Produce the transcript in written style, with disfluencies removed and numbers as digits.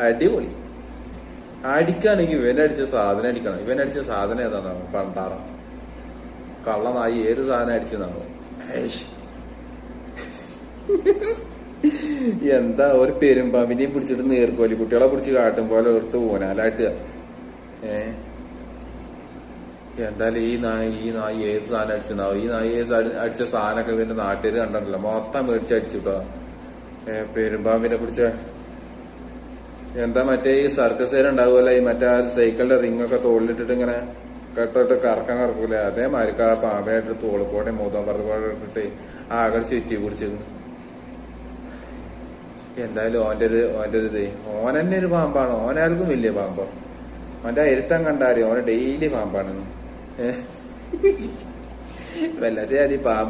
അടിപൊളി. അടിക്കാണെങ്കിൽ ഇവനടിച്ച സാധനം അടിക്കണം. ഇവനടിച്ച സാധനം ഏതാണോ? പണ്ടാറം കള്ളനായി ഏത് സാധനം അടിച്ചതാണോ? എന്താ ഒരു പെരുമ്പാമ്പിനെയും പിടിച്ചിട്ട് നേർക്കോലി കുട്ടികളെ പിടിച്ച് കാട്ടും പോലെ ഓർത്ത് പോനാലാട്ടുക. എന്തായാലും ഈ നായി ഏത് സാധനം അടിച്ചതാവും. ഈ നായി അടിച്ച സാധനമൊക്കെ ഇവന്റെ നാട്ടുകാർ കണ്ടിട്ടില്ല, മൊത്തം മേടിച്ചടിച്ചുട്ടോ. പെരുമ്പാമ്പിനെ പിടിച്ച എന്താ മറ്റേ ഈ സർക്കസേര ഉണ്ടാവുമല്ലോ, ഈ മറ്റേ സൈക്കിളിന്റെ റിങ്ങൊക്കെ തോളിലിട്ടിട്ട് ഇങ്ങനെ കെട്ടിട്ട് കറക്കാൻ കറക്കൂല, അതേമാതിരിക്ക് ആ പാമ്പയായിട്ട് തോളിക്കോട്ടെ മൂത്താമ്പറത്തോടെ ഇട്ടിട്ട് ആകെ ചുറ്റി പിടിച്ചത്. എന്തായാലും ഓന്റെ ഒരു ഇത് ഓൻ തന്നെ ഒരു പാമ്പാണ്. ഓനാൽക്കും വലിയ പാമ്പോ. ഓന്റെ അരുത്തം കണ്ടാറി ഓന് ഡെയിലി പാമ്പാണ്. വല്ലാതെ പാമ്പ്